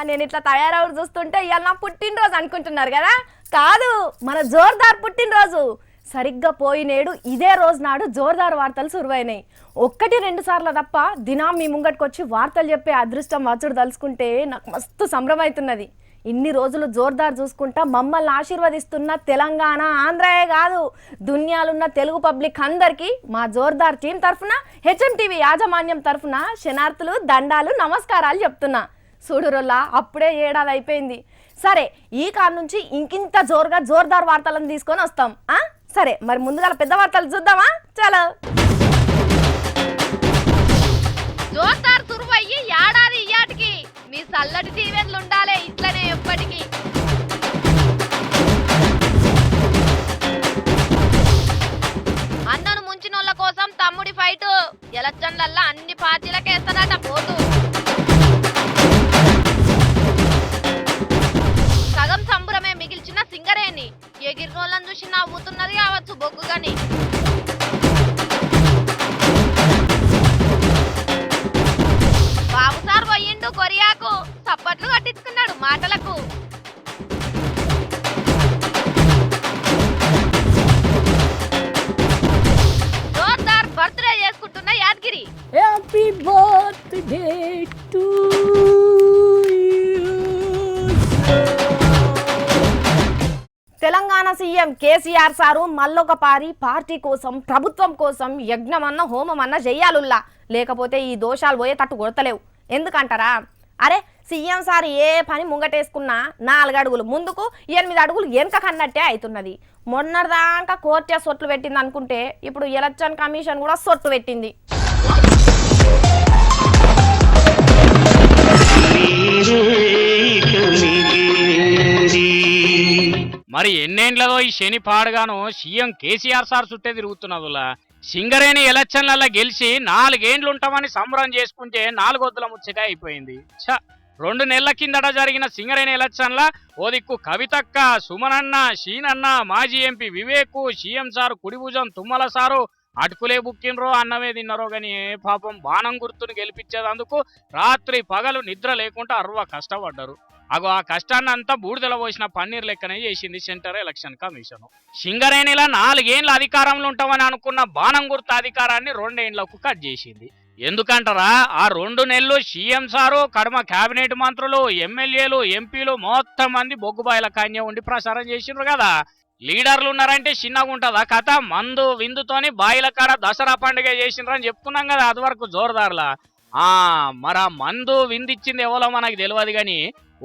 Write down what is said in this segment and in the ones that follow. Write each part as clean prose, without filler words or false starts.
నేను ఇట్లా తయారవు చూస్తుంటే ఇవాళ నా పుట్టినరోజు అనుకుంటున్నారు కదా. కాదు, మన జోర్దార్ పుట్టినరోజు. సరిగ్గా పోయినేడు ఇదే రోజు నాడు జోర్దార్ వార్తలు సురువైనాయి. 1-2 సార్లు తప్ప దినం మీ ముంగటికొచ్చి వార్తలు చెప్పే అదృష్టం వచ్చుడు తలుచుకుంటే నాకు మస్తు సంభ్రమవుతున్నది. ఇన్ని రోజులు జోర్దార్ చూసుకుంటా మమ్మల్ని ఆశీర్వదిస్తున్న తెలంగాణ, ఆంధ్రయే కాదు దునియాలున్న తెలుగు పబ్లిక్ అందరికీ మా జోర్దార్ టీం తరఫున, హెచ్ఎంటీవీ యాజమాన్యం తరఫున శనార్థులు, దండాలు, నమస్కారాలు చెప్తున్నా. చూడురోల్లా అప్పుడే ఏడాది అయిపోయింది. సరే, ఈ కాడ నుంచి ఇంకింత జోరుగా జోర్దార్ వార్తలను తీసుకొని వస్తాం. సరే, మరి ముందుగా పెద్ద వార్తలు చూద్దామా? చలో. జోర్దార్ సురువయ్యి ఏడాది ఇయ్యాటికి మీ చల్లటి దీవెనలు ఉండాలి ఇట్లనే ఎప్పటికీ. అన్నను ముంచినోళ్ళ కోసం తమ్ముడి ఫైట్. ఎలక్షన్లల్లా అన్ని పార్టీలకేస్తారట పోటు. సగం సంబురమే మిగిల్చిన సింగరేణి ఎగిరినోళ్ళని చూసి నవ్వుతున్నది కావచ్చు బొగ్గుగాని. బాబు సార్ పోయిండు కొరియాకు, సప్పట్లు కట్టించుకున్నాడు మాటలకు. జోర్దార్ బర్త్డే చేసుకుంటున్న Yadagiri. Happy birthday to Telangana CM KCR sir మల్లొక పార్టీ కోసం, ప్రభుత్వం కోసం యజ్ఞమన్న హోమమన్న చెయ్యాలుల్లా. లేకపోతే ఈ దోషాలు పోయే తట్టు కొడతలేవు. ఎందుకంటారా? అరే, సీఎం సార్ ఏ పని ముంగటేసుకున్నా 4 అడుగులు ముందుకు 8 అడుగులు వెనుక కన్నట్టే అవుతున్నది. మొన్నటిదాకా కోర్టే సొట్లు పెట్టింది అనుకుంటే ఇప్పుడు ఎలక్షన్ కమిషన్ కూడా సొట్టు పెట్టింది. మరి ఎన్నేండ్లదో ఈ శని పాడుగాను సీఎం కేసీఆర్ సార్ చుట్టే తిరుగుతున్నదులా. సింగరేణి ఎలక్షన్లలో గెలిచి 4 ఏండ్లు ఉంటామని సంబరం చేసుకుంటే 4 వద్దుల ముచ్చట అయిపోయింది. 2 నెలల కిందట జరిగిన సింగరేణి ఎలక్షన్ల ఓ దిక్కు కవితక్క, సుమనన్న, షీనన్న, మాజీ ఎంపీ వివేకు, సీఎం సారు కుడిభుజం తుమ్మల సారు అటుకులే బుక్కినరో అన్నమే తిన్నారో గాని పాపం బాణం గుర్తును గెలిపించేదందుకు రాత్రి పగలు నిద్ర లేకుండా అర్వ కష్టపడ్డారు. అగో ఆ కష్టాన్ని అంతా బూడిదల పోసిన పన్నీర్ లెక్కనే చేసింది సెంటర్ ఎలక్షన్ కమిషన్. సింగరేణిలో 4 ఏండ్ల అధికారంలో ఉంటామని అనుకున్న బాణం గుర్తు అధికారాన్ని 2 ఏండ్లకు కట్ చేసింది. ఎందుకంటారా? ఆ 2 నెలలు సీఎం సారు, కడమ కేబినెట్ మంత్రులు, ఎమ్మెల్యేలు, ఎంపీలు మొత్తం మంది బొగ్గుబాయిల కన్య ఉండి ప్రసారం చేసిండ్రు కదా. లీడర్లు ఉన్నారంటే చిన్నగా ఉంటుందా కథ? మందు విందుతోని బాయిల కాడ దసరా పండుగ చేసిండ్రని చెప్పుకున్నాం కదా అది వరకు జోరుదారులా. మరి ఆ మందు విందిచ్చింది ఎవరో మనకు తెలియదు కానీ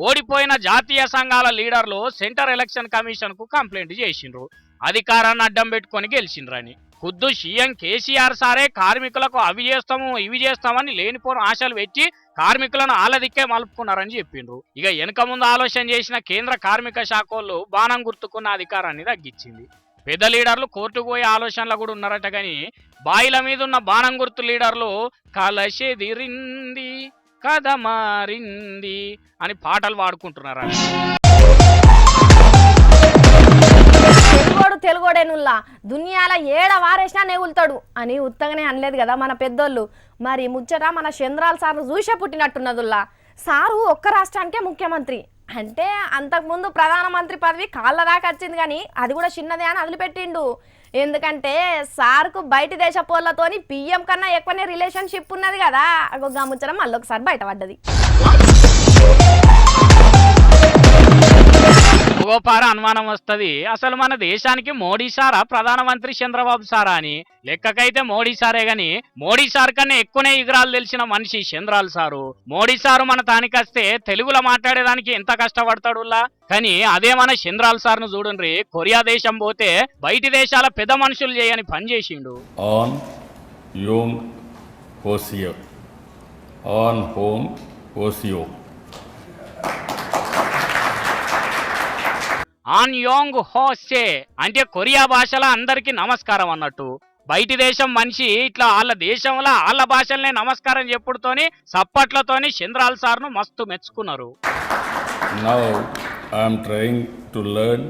ఓడిపోయిన జాతీయ సంఘాల లీడర్లు సెంటర్ ఎలక్షన్ కమిషన్ కు కంప్లైంట్ చేసిండ్రు అధికారాన్ని అడ్డం పెట్టుకొని గెలిచిండ్రని. ఖుద్దు సీఎం కేసీఆర్ సారే కార్మికులకు అవి చేస్తాము ఇవి చేస్తామని లేనిపోని ఆశలు పెట్టి కార్మికులను ఆలదిక్కే మలుపుకున్నారని చెప్పిండ్రు. ఇక వెనక ముందు ఆలోచన చేసిన కేంద్ర కార్మిక శాఖ వాళ్ళు బాణం గుర్తుకున్న అధికారాన్ని తగ్గించింది. పెద్ద లీడర్లు కోర్టుకు పోయే ఆలోచనలు కూడా ఉన్నారట కానీ బాయిల మీద ఉన్న బాణం గుర్తు లీడర్లు కలశెదిరింది కథ మారింది అని పాటలు పాడుకుంటున్నారు. తెలుగోడేనుల్లా దునియాల ఏడ వారేసినా నెగులుతాడు అని ఉత్తగానే అనలేదు కదా మన పెద్దోళ్ళు. మరి ముచ్చట మన చంద్రాల సార్ను చూసే పుట్టినట్టున్నదుల్లా. సారు ఒక్క రాష్ట్రానికే ముఖ్యమంత్రి అంటే అంతకుముందు ప్రధానమంత్రి పదవి కాళ్ళ దాకా వచ్చింది కానీ అది కూడా చిన్నదే అని వదిలిపెట్టిండు. ఎందుకంటే సార్కు బయట దేశ పోళ్లతోని పిఎం కన్నా ఎక్కువనే రిలేషన్షిప్ ఉన్నది కదా. ఆ ముచ్చట మళ్ళొకసారి బయటపడ్డది. గోపార అనుమానం వస్తుంది, అసలు మన దేశానికి మోడీ సారా ప్రధానమంత్రి చంద్రబాబు సారా అని. లెక్కకైతే మోడీ సారే గాని మోడీ సార్ కన్నా ఎక్కువనే ఇగరాలు తెలిసిన మనిషి చంద్రాల్ సారు. మోడీ సారు మన తానికొస్తే తెలుగులో మాట్లాడేదానికి ఎంత కష్టపడతాడులా. కానీ అదే మన చంద్రాల్ సార్ను చూడండి, కొరియా దేశం పోతే బయటి దేశాల పెద్ద మనుషులు చేయని పని చేసిండు. ఆన్ యోంగ్ హోసియో, ఆన్ హోంగ్ హోసియో, ఆన్ యోంగ్ హోసే అంటే కొరియా భాషలో అందరికీ నమస్కారం అన్నట్టు. బయటి దేశం మనిషి ఇట్లా వాళ్ళ దేశంలో వాళ్ళ భాషలనే నమస్కారం చెప్పుడుతోని సప్పట్లతోని చంద్రాల్ సార్ను మస్తు మెచ్చుకున్నారు. Now I am trying to learn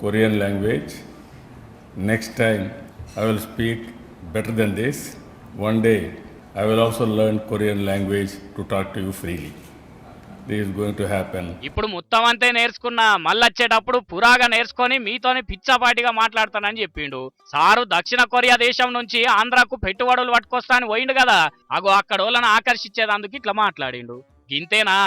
Korean language. Next time I will speak better than this. One day I will also learn Korean language to talk to you freely. this is going to happen. ఇప్పుడు మొత్తం అంతే నేర్చుకున్నా మళ్ళొచ్చేటప్పుడు పురాగా నేర్చుకొని మీతోనే పిచ్చాపాటిగా మాట్లాడతానని చెప్పిండు. Sir దక్షిణ Korea దేశం నుంచి ఆంధ్రాకు పెట్టుబడులు పట్టుకొస్తా అని పోయిండు కదా, అగో అక్కడ వాళ్ళని ఆకర్షించేదందుకు ఇట్లా మాట్లాడిండు. ఇంతేనా?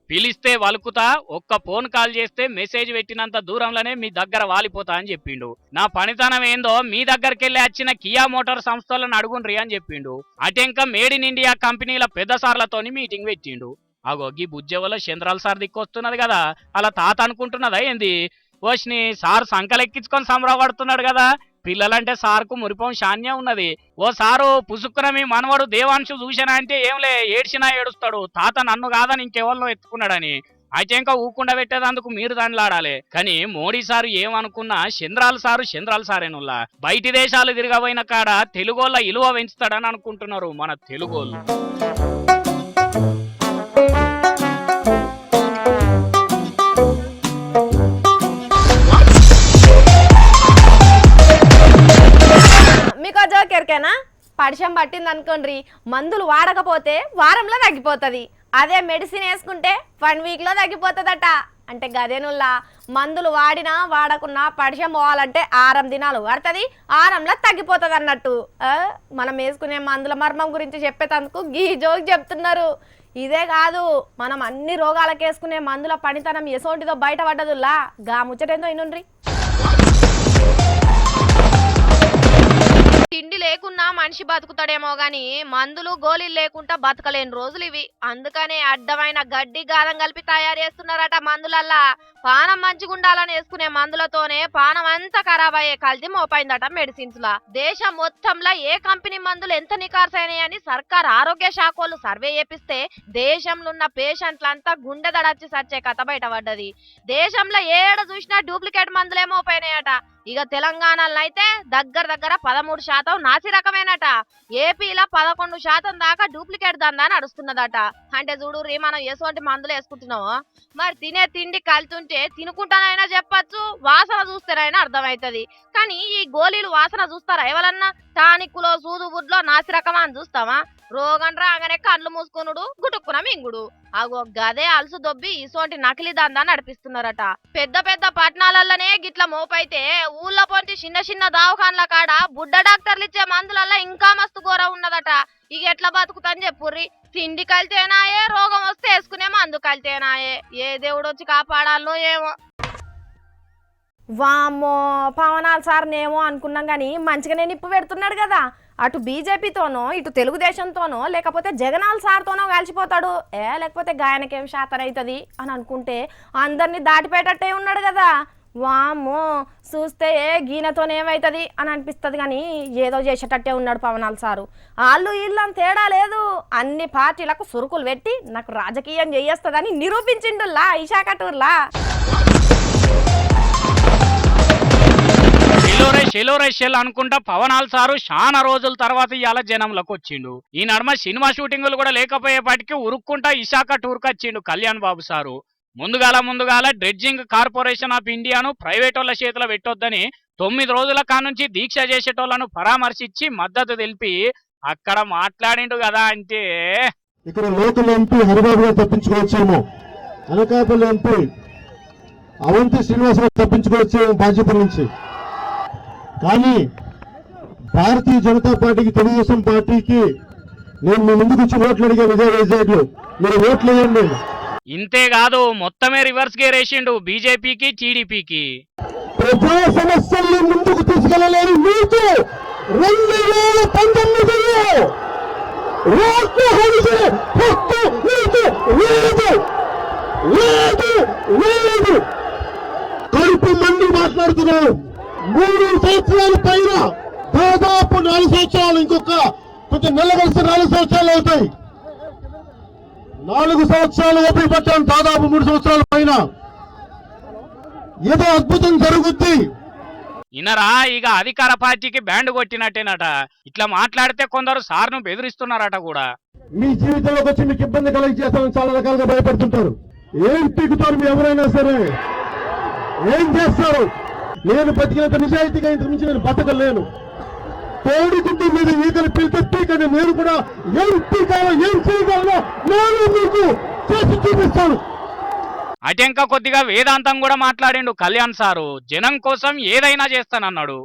పిలిస్తే వలుకుతా, ఒక్క ఫోన్ కాల్ చేస్తే మెసేజ్ పెట్టినంత దూరంలోనే మీ దగ్గర వాలిపోతా అని చెప్పిండు. నా పనితనం ఏందో మీ దగ్గరికి వెళ్ళి వచ్చిన కియా మోటార్ సంస్థలను అడుగుండ్రి అని చెప్పిండు. అటెంక మేడ్ ఇన్ ఇండియా కంపెనీల పెద్ద సార్లతోని మీటింగ్ పెట్టిండు. అగో గీ బుజ్జెవలో చంద్రాల సార్ దిక్కొస్తున్నది కదా, అలా తాత అనుకుంటున్నదా ఏంది? ఓష్ని సార్ సంకలెక్కించుకొని సంబరపడుతున్నాడు కదా, పిల్లలంటే సార్కు మురిపం శాన్యం ఉన్నది. ఓ సారు పుసుక్కున మీ మనవడు దేవాంశు చూసినా అంటే ఏంలే ఏడ్చినా ఏడుస్తాడు, తాత నన్ను కాదని ఇంకెవరినో ఎత్తుకున్నాడని. అయితే ఇంకా ఊకుండా పెట్టేదందుకు మీరు దండలాడాలి. కానీ మోడీ సారు ఏమనుకున్నా చంద్రాల సారేనుల్లా బయటి దేశాలు తిరగబోయిన కాడ తెలుగోళ్ళ ఇలువ పెంచుతాడని అనుకుంటున్నారు మన తెలుగోళ్ళు. మీకు జోక్ ఎరికేనా? పడిషం పట్టింది అనుకోండి, మందులు వాడకపోతే వారంలో తగ్గిపోతుంది. అదే మెడిసిన్ వేసుకుంటే 1 వీక్లో తగ్గిపోతుందట. అంటే గదేనుల్లా మందులు వాడినా వాడకున్నా పడిషం పోవాలంటే 6 దినాలు పడుతుంది, 6లో తగ్గిపోతుంది అన్నట్టు. మనం వేసుకునే మందుల మర్మం గురించి చెప్పేటందుకు గీ జోక్ చెప్తున్నారు. ఇదే కాదు, మనం అన్ని రోగాలకు వేసుకునే మందుల పనితనం ఎసోంటిదో బయటపడ్డదుల్లా. గా ముచ్చటేందో ఇనుండ్రి. తిండి లేకున్నా మనిషి బతుకుతాడేమో గాని మందులు గోళీలు లేకుండా బతకలేని రోజులు ఇవి. అందుకనే అడ్డమైన గడ్డి గాదం కలిపి తయారు చేస్తున్నారట మందులల్లా. పానం మంచిగుండాలని వేసుకునే మందులతోనే పానం అంతా ఖరాబ్ అయ్యే కల్తీ మోపైందట మెడిసిన్స్ లా. దేశం మొత్తంలో ఏ కంపెనీ మందులు ఎంత నికార్సైనాయని సర్కార్ ఆరోగ్య శాఖ వాళ్ళు సర్వే చేపిస్తే దేశంలో ఉన్న పేషెంట్లంతా గుండె దడచ్చి సచ్చే కథ బయటపడ్డది. దేశంలో ఏడ చూసినా డూప్లికేట్ మందులే మోపైనాయట. ఇక తెలంగాణలో అయితే దగ్గర 13% నాసి రకమేనట. ఏపీలో 11% దాకా డూప్లికేట్ దందా నడుస్తున్నదట. అంటే చూడు రీ, మనం ఎటువంటి మందులు వేసుకుంటున్నామో మరి తినే తిండి కలుతుంటే తినుకుంటానైనా చెప్పచ్చు, వాసన చూస్తేనైనా అర్థమవుతుంది. కానీ ఈ గోళీలు వాసన చూస్తారా ఎవరన్నా? టానిక్కులో సూదు బుడ్లో నాసి రకమా అని చూస్తామా? రోగం రాగానే కళ్ళు మూసుకునుడు, గుటుక్కున మింగుడు. అగో గదే అలసు దొబ్బి ఇసోంటి నకిలీ దందా నడిపిస్తున్నారట. పెద్ద పెద్ద పట్టణాలలోనే గిట్ల మోపైతే ఊళ్ళో పొంటి చిన్న దవాఖాన్ల కాడ బుడ్డ డాక్టర్లు ఇచ్చే మందులల్లో ఇంకా మస్తు ఘోర ఉన్నదట. ఇక ఎట్లా బతుకుతాని చెప్పుర్రి? తిండి కలితేనాయే, రోగం వస్తే వేసుకునే మందు కలితేనాయే. ఏ దేవుడు వచ్చి కాపాడాలో ఏమో. వామ్మో, పవనాలు సార్నేమో అనుకున్నాం కానీ మంచిగానే నిప్పు పెడుతున్నాడు కదా. అటు బీజేపీతోనో ఇటు తెలుగుదేశంతోనో లేకపోతే జగనాల్ సార్తోనో కలిసిపోతాడు. లేకపోతే గాయనకేం శాతం అవుతుంది అని అనుకుంటే అందరినీ దాటిపెట్టట్టే ఉన్నాడు కదా. వామ్మో, చూస్తే గీనతోనేమవుతుంది అని అనిపిస్తుంది కానీ ఏదో చేసేటట్టే ఉన్నాడు పవనాల్ సారు. వాళ్ళు వీళ్ళు అని తేడా లేదు, అన్ని పార్టీలకు సురుకులు పెట్టి నాకు రాజకీయం చేయేస్తుందని నిరూపించిండుల్లా ఈశాకటూర్లా. షెలోరేషెల్ అనుకుంటా పవనాల్ సారు చాలా రోజుల తర్వాత ఇవాళ జనంలోకి వచ్చిండు. ఈ నడుమ సినిమా షూటింగులు కూడా లేకపోయేపాటికి ఉరుక్కుంటా ఇషాక టూర్కి వచ్చిండు కళ్యాణ్ బాబు సారు. ముందుగాల డ్రెడ్జింగ్ కార్పొరేషన్ ఆఫ్ ఇండియాను ప్రైవేట్ వాళ్ళ చేతిలో పెట్టొద్దని 9 రోజుల కానుంచి దీక్ష చేసేటోళ్లను పరామర్శించి మద్దతు తెలిపి అక్కడ మాట్లాడిండు కదా. అంటే ఇక్కడ లోకల్ ఎంపీ హరిబాబు గారు తప్పించుకోవచ్చేమో, అనకాపల్లి ఎంపీ అవంతి శ్రీనివాసరావు తప్పించుకోవచ్చేమో బాధ్యత నుంచి. కానీ భారతీయ జనతా పార్టీకి, తెలుగుదేశం పార్టీకి నేను మీ ముందుకు వచ్చి ఓట్లు అడిగాను ఇదే వైజాగ్లో. మీరు ఓట్లు వేయండి. ఇంతేకాదు మొత్తమే రివర్స్ గేర్ వేసిండు బీజేపీకి, టీడీపీకి. ప్రజా సమస్యల్ని ముందుకు తీసుకెళ్లలేని మీకు 2019లో ఓట్లు అడిగే హక్కు మీకు లేదు. కడుపు మండి మాట్లాడుతున్నాం. 3 సంవత్సరాల పైన, దాదాపు 4 సంవత్సరాలు, ఇంకొక కొంచెం నెల కలిసి 4 సంవత్సరాలు అవుతాయి. 4 సంవత్సరాలు ఓపిక పట్టాను, దాదాపు 3 సంవత్సరాల పైన. ఏదో అద్భుతం జరుగుద్ది. ఇనరా, ఇక అధికార పార్టీకి బ్యాండ్ కొట్టినట్టేనట. ఇట్లా మాట్లాడితే కొందరు సార్ను బెదిరిస్తున్నారట కూడా. మీ జీవితంలోకి వచ్చి మీకు ఇబ్బంది కలిగి చేస్తామని చాలా రకాలుగా భయపడుతుంటారు. ఏం పీకుతారు మీ ఎవరైనా సరే, ఏం చేస్తారు? నేను బతికినంత నిజాయితీగా ఇంతకు మించి నేను బతకలేను. కోడిగుడ్డు మీద ఈగలు పీలితే పీకని నేను కూడా ఏం పీకాలో ఏం చేయగలనో నేను మీకు చేసి చూపిస్తాను. అటెంక కొద్దిగా వేదాంతం కూడా మాట్లాడిండు కళ్యాణ్ సారు. జనం కోసం ఏదైనా చేస్తానన్నాడు.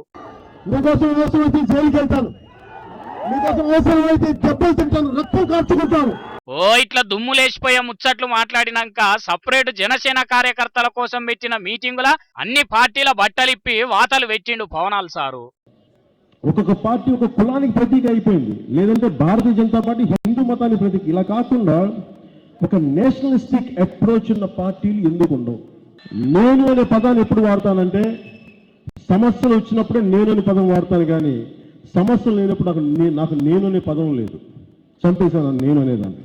మీకోసం అవసరమైతే జైలుకి వెళ్తాను, మీకోసం అవసరమైతే దెబ్బలు తింటాను, రక్తం కార్చుకుంటాను. ఓ ఇట్లా దుమ్ము లేచిపోయే ముచ్చట్లు మాట్లాడినాక సపరేట్ జనసేన కార్యకర్తల కోసం పెట్టిన మీటింగుల అన్ని పార్టీల బట్టలిప్పి వాతలు పెట్టిండు పవనాల్ సారు. ఒక్కొక్క పార్టీ ఒక కులానికి ప్రతీక అయిపోయింది, లేదంటే భారతీయ జనతా పార్టీ హిందూ మతానికి ప్రతీక. ఇలా కాకుండా ఒక నేషనలిస్టిక్ అప్రోచ్ ఉన్న పార్టీలు ఎందుకు ఉండవు? నేను అనే పదాన్ని ఎప్పుడు వాడతానంటే సమస్యలు వచ్చినప్పుడే నేను అనే పదం వాడతాను, కానీ సమస్యలు లేనప్పుడు నాకు నేను అనే పదం లేదు. చంపేశాను నేను అనేదాన్ని,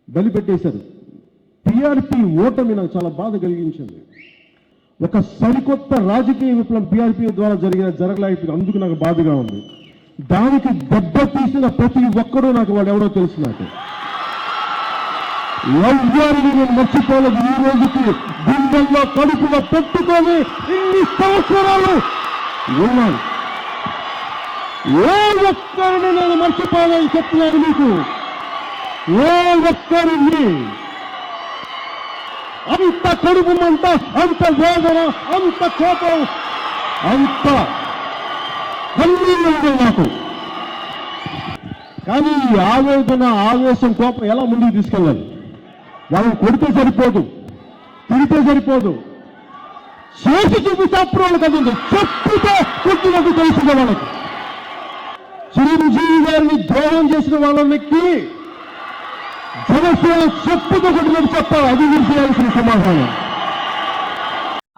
బలిపెట్టేశారు. టీఆర్పీ ఓటమి నాకు చాలా బాధ కలిగించింది. ఒక సరికొత్త రాజకీయ విప్లవం టీఆర్పీ ద్వారా జరగలేకపోయింది, అందుకు నాకు బాధగా ఉంది. దానికి దెబ్బ తీసిన ప్రతి ఒక్కరూ నాకు వాడు ఎవడో తెలుసు. నాకు లవ్యాన్ని నేను మర్చిపోలేదు. ఈ రోజుకి గుండెల్లో కడుపులో పెట్టుకొని ఇన్ని సంవత్సరాలు ఉన్నాను. ఏ ఒక్కరిని నేను మర్చిపోలేని చెప్తున్నాను మీకు, ఏ ఒక్కరిని. అంత కడుపు మంట, అంత వేదన, అంత కోపం, అంత కన్నీళ్ళు ఉన్నాయి నాకు. కానీ ఈ ఆవేదన, ఆవేశం, కోపం ఎలా ముందుకు తీసుకెళ్ళాలి? వాళ్ళని కొడితే సరిపోదు, తిరిగితే సరిపోదు, చేసి చూపిస్తే అప్పుడు వాళ్ళు కదండి, చెప్పుతో కొట్టినట్టు తెలుస్తుంది వాళ్ళకి. చిరంజీవి గారిని ద్రోహం చేసిన వాళ్ళకి జనసేన చెప్పుతో కొట్టినట్టు చెప్పాలి. అది మీరు చేయాల్సిన సమాధానం.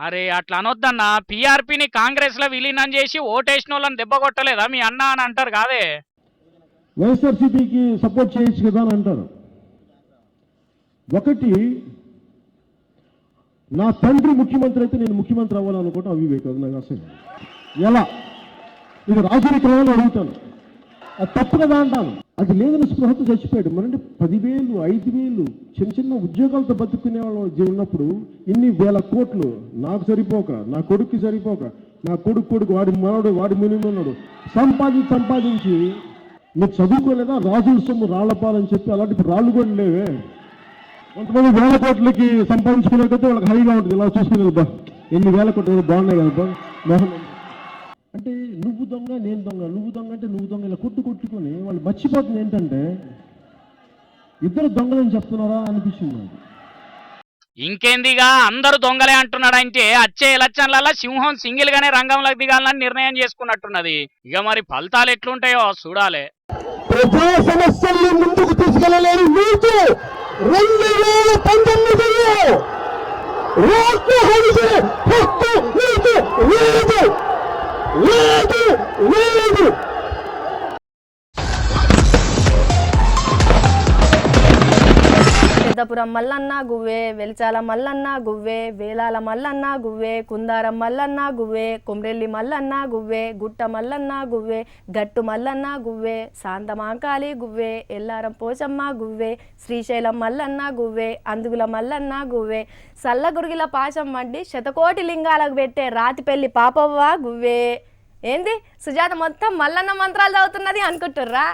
అరే అట్లా అనొద్దన్నా, పీఆర్పీని కాంగ్రెస్ లో విలీనం చేసి ఓటేసిన వాళ్ళని దెబ్బ కొట్టలేదా మీ అన్న అని అంటారు కాదే. వైఎస్ఆర్సీపీకి సపోర్ట్ చేయొచ్చు కదా అని అంటారు. ఒకటి, నా తండ్రి ముఖ్యమంత్రి అయితే నేను ముఖ్యమంత్రి అవ్వాలనుకోవటం అవివేకం. నాకు అసలు ఎలా ఇది రాజకీయంగా అడుగుతాను, అది తప్పు కదా అంటాను. అది లేదని స్పృహతో చచ్చిపోయాడు. మరంటే 10,000, 5,000 చిన్న చిన్న ఉద్యోగాలతో బతుకునే వాళ్ళు ఉన్నప్పుడు ఇన్ని వేల కోట్లు నాకు సరిపోక, నా కొడుక్కి సరిపోక, నా కొడుకు వాడి మనోడు, వాడి మునిమన్నాడు సంపాదించి మీరు చదువుకోలేదా? రాజుల సొమ్ము రాళ్లపాలని చెప్పి అలాంటి రాళ్ళు కూడా లేవే. కొంతమంది వేల కోట్లకి సంపాదించుకునే కొద్దీ వాళ్ళకి హైగా ఉంటుంది. ఇలా చూసుకునేది బా ఎన్ని వేల కోట్లు బాగున్నాయి కదా బా మోహన్ అంటే నువ్వు దొంగ నేను దొంగ, నువ్వు దొంగ అంటే నువ్వు దొంగ, ఇలా కొట్టుకొని వాళ్ళు మర్చిపోతుంది ఏంటంటే ఇద్దరు దొంగలని చెప్తున్నారా అనిపిస్తుంది నాకు. ఇంకేందిగా అందరూ దొంగలే అంటున్నాడంటే వచ్చే ఎలక్షన్లలో సింహం సింగిల్ గానే రంగంలోకి దిగాలని నిర్ణయం చేసుకున్నట్టున్నది. ఇక మరి ఫలితాలు ఎట్లుంటాయో చూడాలి. ప్రజా సమస్యల్ని ముందుకు తీసుకెళ్ళలేని మీకు 2019లో ఓట్లు అడిగే హక్కు మీకు లేదు, లేదు, లేదు. పెద్దపురం మల్లన్న గువ్వే, వెలిచాల మల్లన్న గువ్వే, వేలాల మల్లన్న గువ్వే, కుందారం మల్లన్న గువ్వే, కొమ్రెల్లి మల్లన్న గువ్వే, గుట్ట మల్లన్న గువ్వే, గట్టు మల్లన్న గువ్వే, శాంతమాంకాళి గువ్వే, ఎల్లారం పోచమ్మ గువ్వే, శ్రీశైలం మల్లన్న గువ్వే, అందుగుల మల్లన్న గువ్వే, సల్లగురిగిల పాశం మడ్డి శతకోటి లింగాలకు పెట్టే రాతిపెల్లి పాపవ్వ గువ్వే. ఏంది సుజాత మొత్తం మల్లన్న మంత్రాలు చదువుతున్నది అనుకుంటుర్రా?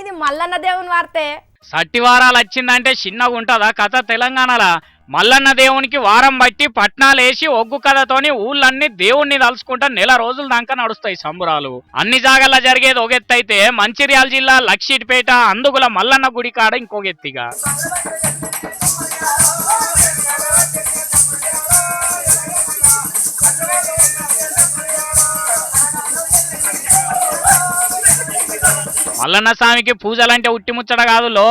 ఇది మల్లన్న దేవుని వార్తే. సట్టివారాలు వచ్చిందంటే చిన్నగా ఉంటుందా కథ? తెలంగాణలో మల్లన్న దేవునికి వారం బట్టి పట్నాలేసి ఒగ్గు కథతోని ఊళ్ళన్నీ దేవుణ్ణి తలుచుకుంటా నెల రోజుల దాకా నడుస్తాయి సంబురాలు. అన్ని జాగాల్లో జరిగేది ఒక ఎత్తు అయితే మంచిర్యాల జిల్లా లక్షిట్పేట అందుగుల మల్లన్న గుడి కాడ ఇంకొక ఎత్తిగా. మల్లన్న స్వామికి పూజలంటే ఉట్టిముచ్చట కాదులో,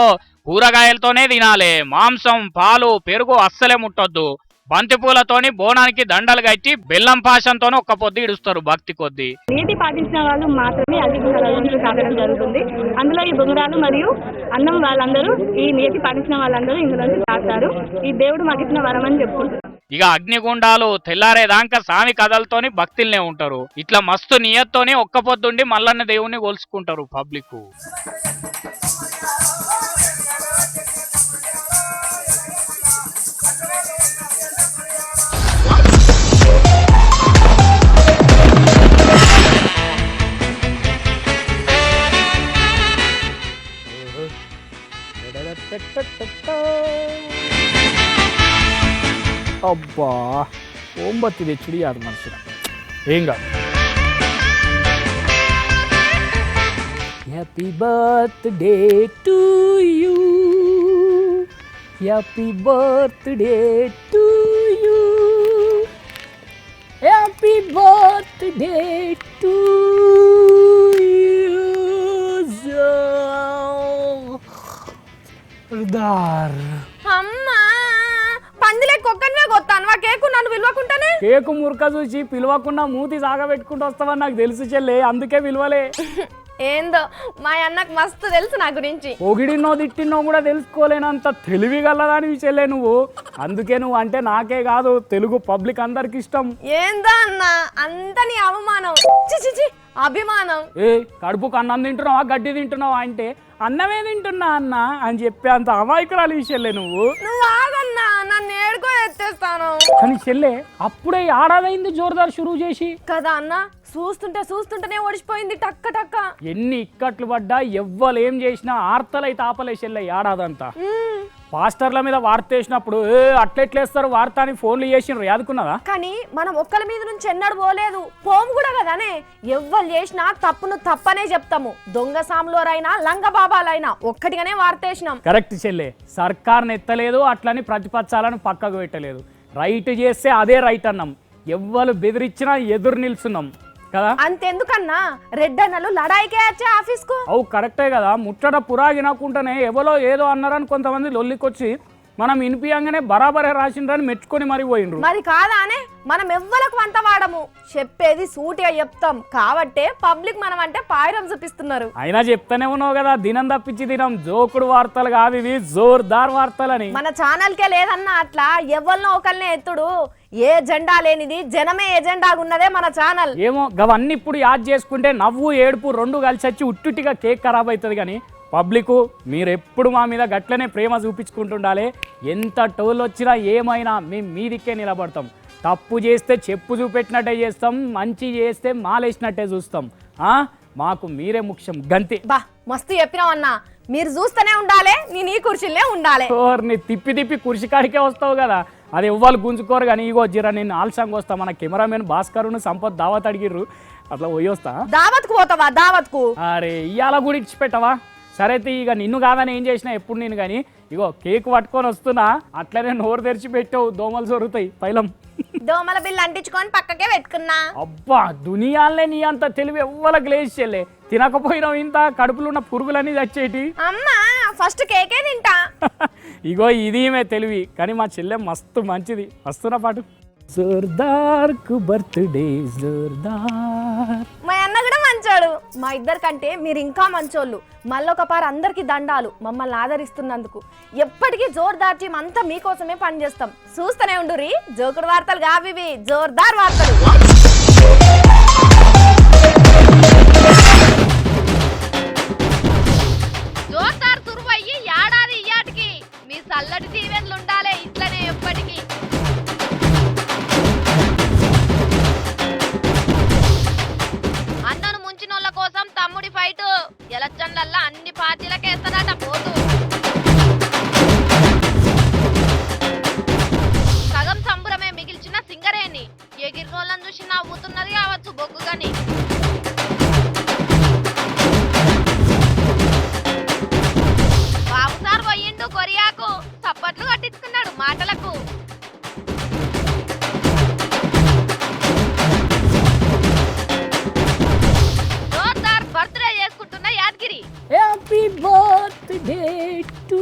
కూరగాయలతోనే తినాలి. మాంసం, పాలు, పెరుగు అస్సలే ముట్టొద్దు. బంతిపూలతోని బోనానికి దండలు కట్టి బెల్లం పాశంతోనే ఒక్క పొద్దు ఇడుస్తారు భక్తి కొద్ది. నీటి పాటించిన వాళ్ళు మాత్రమే అగ్గిగుండాలు తాగడం జరుగుతుంది. అందులో ఈ బొంగరాలు మరియు అన్నం వాళ్ళందరూ, ఈ నీటి పాటించిన వాళ్ళందరూ ఇందులో తాగుతారు. ఈ దేవుడు మాకు ఇచ్చిన వరం అని చెప్పుకుంటారు. ఇక అగ్నిగుండాలు తెల్లారేదాకా స్వామి కథలతోని భక్తులనే ఉంటారు. ఇట్లా మస్తు నియత్తోని ఒక్క పొద్దుండి మల్లన్న దేవుణ్ణి కొలుసుకుంటారు పబ్లిక్. అబ్బా ఓంబత్తి తెచ్చుడి అది మనుషుల ఏం కాదు. Happy birthday to you, happy birthday to you, happy birthday to you జోర్దార్. అమ్మా పందిలే కుక్కనివే కొత్తాను వా కేకు నన్ను విలువకుంటానే. కేకు మురక చూసి పిలవకుండా మూతి సాగబెట్టుకుంటూ వస్తావని నాకు తెలుసు చెల్లె, అందుకే విలువలే. ఏందో మా అన్నకు మస్తు తెలుసు నా గురించి. పొగిడినో తిట్టినో కూడా తెలుసుకోలేనంత తెలివి గలదానివి చెల్లె నువ్వు. అందుకే నువ్వు అంటే నాకే కాదు తెలుగు పబ్లిక్ అందరికి ఇష్టం. ఏందో అన్న అంత నీ అవమానం, చి అభిమానం. ఏ కడుపుకు అన్నం తింటున్నావా గడ్డి తింటున్నావా అంటే అన్నమే తింటున్నా అన్న అని చెప్పే అంత అమాయకురాలు ఈ చెల్లె నువ్వు. నువ్వు ఆగన్నా నన్ను ఏడుకో ఎత్తేస్తాను. కానీ చెల్లె అప్పుడే ఏడాదైంది జోర్దార్ షురువు చేసి కదా అన్న, చూస్తుంటేనే ఓడిచిపోయింది టక్క టక్క. ఎన్ని ఇక్కట్లు పడ్డా ఎవ్వలేం చేసినా ఆర్తలైతే ఆపలే చెల్లె ఏడాదంతా. పాస్టర్ల మీద వార్త వేసినప్పుడు అట్లెట్లేస్తారు వార్త అని ఫోన్లు చేసినారు యాదుకున్నదా. కానీ మనం ఒక్కల మీద నుంచి ఎన్నడు పోలేదు, పోము కూడా కదానే. ఎవ్వరు చేసినా తప్పును తప్పనే చెప్తాము. దొంగ సాములోరైనా లంగ బాబాలైనా ఒక్కటిగానే వార్తేసినాం. కరెక్ట్ చెల్లె, సర్కార్ని ఎత్తలేదు అట్లని ప్రతిపక్షాలను పక్కకు పెట్టలేదు. రైట్ చేస్తే అదే రైట్ అన్నాం, ఎవ్వరు బెదిరించినా ఎదురు నిల్చున్నాం కదా. అంతెందుకన్నా రెడ్డన్నలు లడాయికే వచ్చే ఆఫీస్ కు. అవు కరెక్టే కదా, ముట్టడ పురాగినకుండానే ఎవరో ఏదో అన్నారని కొంతమంది లొల్లికొచ్చి మనం వినిపియంగానే బరాబరే రాసిండ్రని మెచ్చుకొని మరి పోయిండ్రు. మరి కాదానే మనం ఎవ్వలకు వంత వాడము, చెప్పేది సూటిగా చెప్తాం కాబట్టే పబ్లిక్ మనం అంటే పాయిరం చూపిస్తున్నారు. అయినా చెప్తానే ఉన్నావు కదా దినం తప్పించి దినం జోకుడు వార్తలు కాదు ఇవి జోర్దార్ వార్తలని. మన ఛానల్కే లేదన్నా అట్లా ఎవరినో ఒకరినే ఎత్తుడు. ఏ జెండా లేనిది జనమే ఎజెండా ఉన్నదే మన ఛానల్. ఏమో గవన్నీ ఇప్పుడు యాద్ చేసుకుంటే నవ్వు ఏడుపు రెండు కలిసి వచ్చి ఉట్టుటిగా కేక్ ఖరాబ్ అవుతుంది. కానీ పబ్లిక్ మీరు ఎప్పుడు మా మీద గట్లనే ప్రేమ చూపించుకుంటుండాలి. ఎంత టోల్ వచ్చినా ఏమైనా మేము మీదికే నిలబడతాం. తప్పు చేస్తే చెప్పు చూపెట్టినట్టే చేస్తాం, మంచి చేస్తే మాలేసినట్టే చూస్తాం. మాకు మీరే ముఖ్యం గంతే. బా మస్తు చెప్పినావు అన్నా, మీరు చూస్తూనే ఉండాలి, నేను ఈ కుర్చీలే ఉండాలి. నీ తిప్పి కుర్చీ కాడికే వస్తావు కదా, అది ఎవ్వరు గుంజుకోరు. కానీ ఇగో జీరా నేను ఆల్సంగ్ వస్తా, మన కెమెరామెన్ భాస్కరును సంపత్ దావత్ అడిగిర్రు, అట్లా పోయి వస్తా. దావత్కు పోతావా? దావత్కు అరే ఇవాళ కూడా ఇచ్చిపెట్టవా? సరే ఇక నిన్ను కాదని ఏం చేసినా ఎప్పుడు నేను. కానీ ఇగో కేక్ పట్టుకొని వస్తున్నా, అట్లనే నోరు తెరిచి పెట్టావు, దోమలు సొరుతాయి పైలం. దోమల బిల్లు అంటించుకొని పక్కకే పెట్టుకున్నా. అబ్బా దునియాలే నీ అంత తెలివి ఎవ్వరికి లేచి చెల్లే. తినకపోయినావు ఇంత కడుపులో ఉన్న పురుగులన్నీ చచ్చేటి. అమ్మా ఫస్ట్ కేకే తింటా. ఇగో ఇది మే తెలివి. కానీ మా చెల్లె మస్తు మంచిది. వస్తున్నా పాటు. జోర్దార్ కు బర్త్డే జోర్దార్. మా అన్న కూడా మంచోడు. మా ఇద్దరు కంటే మీరు ఇంకా మంచోళ్ళు. మళ్ళొక పారు అందరికి దండాలు మమ్మల్ని ఆదరిస్తున్నందుకు. ఎప్పటికీ జోర్దార్ టీం అంతా మీకోసమే పనిచేస్తాం. చూస్తూనే ఉండురి జోకుడు వార్తలు కావివి, జోర్దార్ వార్తలు. జోర్దార్ సురువయ్యి ఏడాది ఇయ్యాటికి మీ చల్లటి దీవెనలు ఉండాలి ఇట్లనే ఎప్పటికీ. అన్నను ముంచినోళ్ళ కోసం తమ్ముడి ఫైట్. ఎలక్షన్లల్లా అన్ని పార్టీలకేస్తాడట పోతూ. సగం సంబురమే మిగిల్చిన సింగరేణి ఎగిరినోళ్ళని చూసి నవ్వుతున్నది కావచ్చు బొగ్గుగని. బాబు సార్ పోయిండు కొరియాకు, చప్పట్లు కట్టించుకున్నాడు మాటలకు. జోర్దార్ బర్త్డే చేసుకుంటున్న యాదగిరి. హ్యాపీ బర్త్డే టు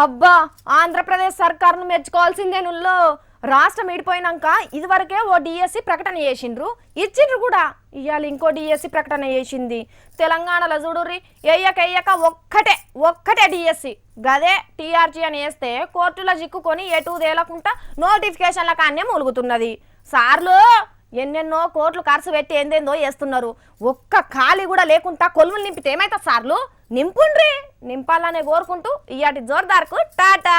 అబ్బా ఆంధ్రప్రదేశ్ సర్కారును మెచ్చుకోవాల్సిందే. నుల్లో రాష్ట్రం విడిపోయినాక ఇదివరకే ఓ డిఎస్సి ప్రకటన చేసిండ్రు, ఇచ్చిండ్రు కూడా. ఇవాళ ఇంకో డిఎస్సి ప్రకటన చేసింది. తెలంగాణలో చూడుర్రి ఎయ్యక ఒక్కటే డిఎస్సి. గదే టీఆర్జీ అని వేస్తే కోర్టులో చిక్కుకొని ఎటు తేలకుండా నోటిఫికేషన్ల కాన్నే మూలుగుతున్నది. సార్లు ఎన్నెన్నో కోట్లు ఖర్చు పెట్టి ఏందేందో చేస్తున్నారు. ఒక్క ఖాళీ కూడా లేకుండా కొలువులు నింపితే ఏమైతే సార్లు నింపుండ్రి. నింపాలనే కోరుకుంటూ ఇయాటి జోర్దార్కు టాటా.